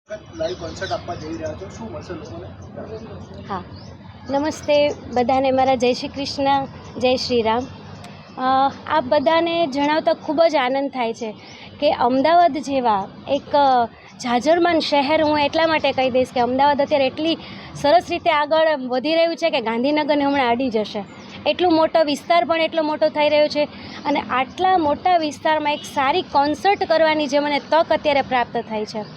Live concert આપવા જઈ રહ્યા છો, શું મળશે લોકોને? હા, નમસ્તે બધાને, મારા જય શ્રી કૃષ્ણ, જય શ્રી રામ. આપ બધાને જણાવતા ખૂબ જ આનંદ થાય છે કે અમદાવાદ જેવા એક જાજરમાન શહેર, હું એટલા માટે કહી દઈશ કે અમદાવાદ અત્યારે એટલી સરસ રીતે આગળ વધી રહ્યું છે કે ગાંધીનગરને હમણાં અડી જશે. એટલો મોટો વિસ્તાર પણ એટલો મોટો થઈ રહ્યો છે અને આટલા મોટા વિસ્તારમાં એક સારી કોન્સર્ટ કરવાની જે મને તક અત્યારે પ્રાપ્ત થઈ છે.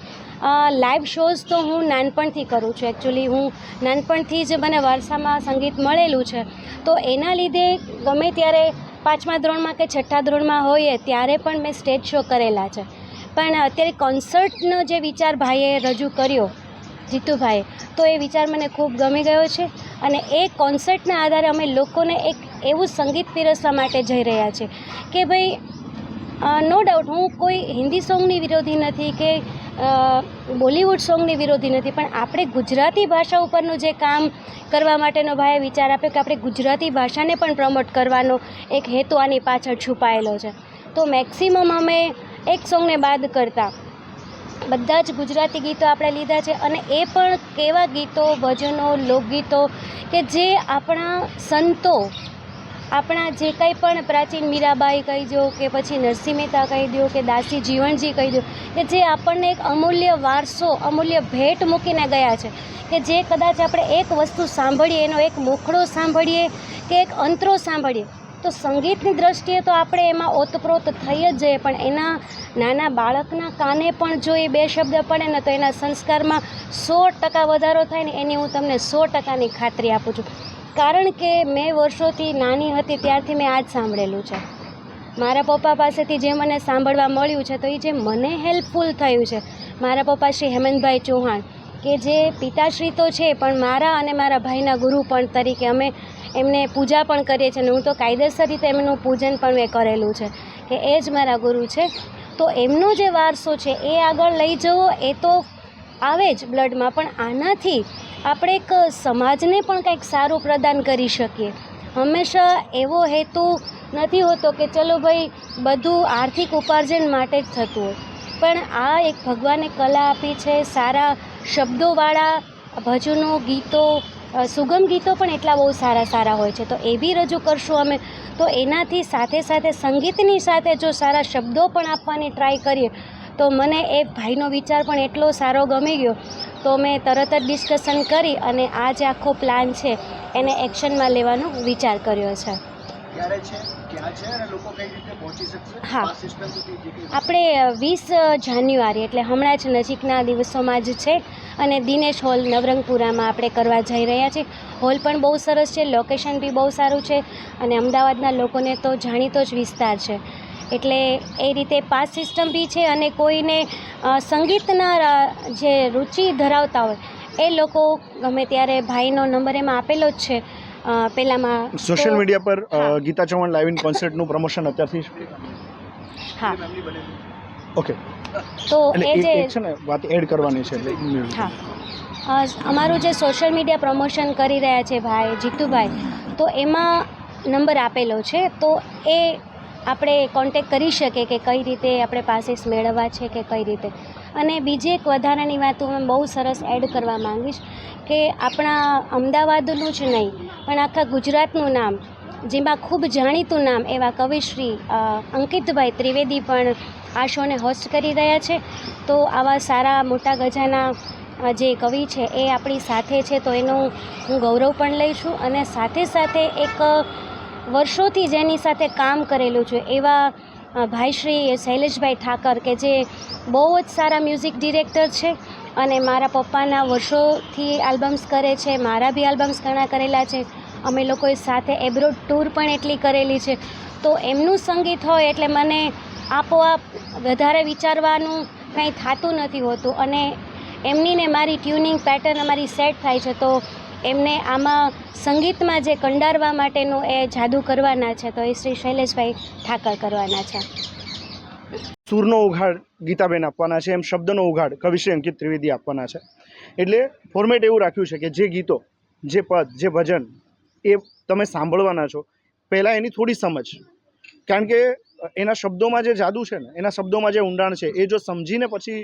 લાઈવ શોઝ તો હું નાનપણથી કરું છું. એકચ્યુઅલી હું નાનપણથી જ મને વારસામાં સંગીત મળેલું છે, તો એના લીધે ગમે ત્યારે 5મા ધોરણમાં કે 6ઠ્ઠા ધોરણમાં હોઈએ ત્યારે પણ મેં સ્ટેજ શો કરેલા છે. પણ અત્યારે કોન્સર્ટનો જે વિચાર ભાઈએ રજૂ કર્યો, જીતુભાઈએ, તો એ વિચાર મને ખૂબ ગમી ગયો છે અને એ કોન્સર્ટના આધારે અમે લોકોને એક એવું સંગીત પીરસવા માટે જઈ રહ્યા છીએ કે ભાઈ, નો ડાઉટ હું કોઈ હિન્દી સોંગની વિરોધી નથી કે બોલિવૂડ સોંગની વિરોધી નથી, પણ આપણે ગુજરાતી ભાષા ઉપરનું જે કામ કરવા માટેનો ભાઈએ વિચાર આપ્યો કે આપણે ગુજરાતી ભાષાને પણ પ્રમોટ કરવાનો એક હેતુ આની પાછળ છુપાયેલો છે. તો મેક્સિમમ અમે એક સોંગને બાદ કરતાં બધા જ ગુજરાતી ગીતો આપણે લીધા છે અને એ પણ કેવા ગીતો, ભજનો, લોકગીતો કે જે આપણા સંતો, આપણા જે કંઈ પણ પ્રાચીન મીરાબાઈ કહી દો કે પછી નરસિંહ મહેતા કહી દો કે દાસી જીવણજી કહી દો, કે જે આપણને એક અમૂલ્ય વારસો, અમૂલ્ય ભેટ મૂકીને ગયા છે કે જે કદાચ આપણે એક વસ્તુ સાંભળીએ, એનો એક મુખડો સાંભળીએ કે એક અંતરો સાંભળીએ તો સંગીતની દ્રષ્ટિએ તો આપણે એમાં ઓતપ્રોત થઈ જ જઈએ, પણ એના નાના બાળકના કાને પણ જો એ 2 શબ્દ પડે ને તો એના સંસ્કારમાં 100% વધારો થાય ને એની હું તમને 100%ની ખાતરી આપું છું. કારણ કે મેં વર્ષોથી નાની હતી ત્યારથી મેં આ જ સાંભળેલું છે. મારા પપ્પા પાસેથી જે મને સાંભળવા મળ્યું છે તો એ જે મને હેલ્પફુલ થયું છે, મારા પપ્પા શ્રી હેમંતભાઈ ચૌહાણ કે જે પિતાશ્રી તો છે પણ મારા અને મારા ભાઈના ગુરુ પણ તરીકે અમે એમને પૂજા પણ કરીએ છીએ અને હું તો કાયદેસર રીતે એમનું પૂજન પણ મેં કરેલું છે કે એ જ મારા ગુરુ છે. તો એમનો જે વારસો છે એ આગળ લઈ જવો એ તો આવે જ બ્લડમાં, પણ આનાથી આપણે એક સમાજને પણ કંઈક સારું પ્રદાન કરી શકીએ. હંમેશા એવો હેતુ નથી હોતો કે ચલો ભાઈ બધું આર્થિક ઉપાર્જન માટે જ થતું હોય, પણ આ એક ભગવાને કલા આપી છે. સારા શબ્દોવાળા ભજનો, ગીતો, સુગમ ગીતો પણ એટલા બહુ સારા હોય છે, તો એ બી રજૂ કરશું અમે. તો એનાથી સાથે સાથે સંગીતની સાથે જો સારા શબ્દો પણ આપવાની ટ્રાય કરીએ તો મને એ ભાઈનો વિચાર પણ એટલો સારો ગમી ગયો, તો મેં તરત જ ડિસ્કશન કરી અને આ જે આખો પ્લાન છે એને એક્શનમાં લેવાનો વિચાર કર્યો છે. ક્યારે છે, ક્યાં છે અને લોકો કઈ રીતે પહોંચી શકશે? હા, આ સિસ્ટમ સુધી આપણે 20 જાન્યુઆરી એટલે હમણાં જ નજીકના દિવસોમાં જ છે અને દિનેશ હોલ નવરંગપુરામાં આપણે કરવા જઈ રહ્યા છીએ. હોલ પણ બહુ સરસ છે, લોકેશન બી બહુ સારું છે અને અમદાવાદના લોકોને તો જાણીતો જ વિસ્તાર છે, એટલે એ રીતે પાસ સિસ્ટમ બી છે અને કોઈને સંગીતના જે રુચિ ધરાવતા હોય એ લોકો ગમે ત્યારે ભાઈનો નંબર એમાં આપેલો જ છે પહેલાંમાં. સોશિયલ મીડિયા પર હા. ગીતા ચૌહાણ લાઈવ ઇન કોન્સર્ટનું પ્રમોશન અત્યારથી હા, ઓકે, તો એટલે એ જે એક છે ને વાત એડ કરવાની છે એટલે હા, અમારું જે સોશિયલ મીડિયા પ્રમોશન કરી રહ્યા છે ભાઈ જીતુભાઈ, તો એમાં નંબર આપેલો છે, તો એ આપણે કોન્ટેક કરી શકીએ કે કઈ રીતે આપણે પાસીસ મેળવવા છે કે કઈ રીતે. અને બીજી એક વધારાની વાત હું બહુ સરસ એડ કરવા માંગીશ કે આપણા અમદાવાદનું જ નહીં પણ આખા ગુજરાતનું નામ, જેમાં ખૂબ જાણીતું નામ એવા કવિશ્રી અંકિતભાઈ ત્રિવેદી પણ આ શોને હોસ્ટ કરી રહ્યા છે. તો આવા સારા મોટા ગજાના જે કવિ છે એ આપણી સાથે છે, તો એનું હું ગૌરવ પણ લઈશું અને સાથે સાથે એક વર્ષોથી જેની સાથે કામ કરેલું છે એવા ભાઈ શ્રી શૈલેષભાઈ ઠાકર કે જે બહુ જ સારા મ્યુઝિક ડિરેક્ટર છે અને મારા પપ્પાના વર્ષોથી આલ્બમ્સ કરે છે, મારા બી આલ્બમ્સ ઘણા કરેલા છે. અમે લોકોએ સાથે એબ્રોડ ટૂર પણ એટલી કરેલી છે, તો એમનું સંગીત હોય એટલે મને આપોઆપ વધારે વિચારવાનું કંઈ થતું નથી હોતું અને એમની ને મારી ટ્યુનિંગ પેટર્ન અમારી સેટ થાય છે, તો એમને આમાં સંગીતમાં જે કંડારવા માટેનું એ જાદુ કરવાના છે, તો એ શ્રી શૈલેષભાઈ ઠાકર કરવાના છે. સૂરનો ઉઘાડ ગીતાબેન આપવાના છે, એમ શબ્દનો ઉઘાડ કવિશ્રી અંકિત ત્રિવેદી આપવાના છે. એટલે ફોર્મેટ એવું રાખ્યું છે કે જે ગીતો, જે પદ, જે ભજન એ તમે સાંભળવાના છો, પહેલાં એની થોડી સમજ, કારણ કે એના શબ્દોમાં જે જાદુ છે ને, એના શબ્દોમાં જે ઊંડાણ છે, એ જો સમજીને પછી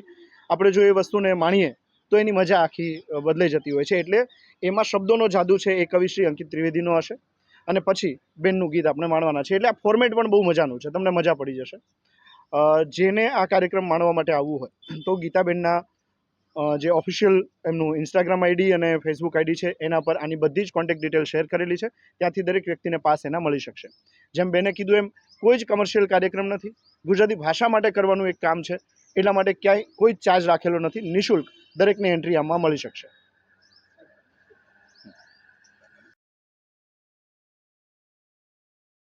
આપણે જો એ વસ્તુને માણીએ તો એની મજા આખી બદલાઈ જતી હોય છે. એટલે એમાં શબ્દોનો જાદુ છે એ કવિશ્રી અંકિત ત્રિવેદીનો હશે અને પછી બેનનું ગીત આપણે માણવાના છે. એટલે આ ફોર્મેટ પણ બહુ મજાનું છે, તમને મજા પડી જશે. જેને આ કાર્યક્રમ માણવા માટે આવવું હોય તો ગીતાબેનના જે ઓફિશિયલ એમનું ઇન્સ્ટાગ્રામ આઈડી અને ફેસબુક આઈડી છે એના પર આની બધી જ કોન્ટેક્ટ ડિટેલ શેર કરેલી છે. ત્યાંથી દરેક વ્યક્તિને પાસ એના મળી શકશે. જેમ બેને કીધું એમ કોઈ જ કમર્શિયલ કાર્યક્રમ નથી, ગુજરાતી ભાષા માટે કરવાનું એક કામ છે. એટલા માટે ક્યાંય કોઈ ચાર્જ રાખેલો નથી, નિઃશુલ્ક દરેકને એન્ટ્રી આમાં મળી શકશે.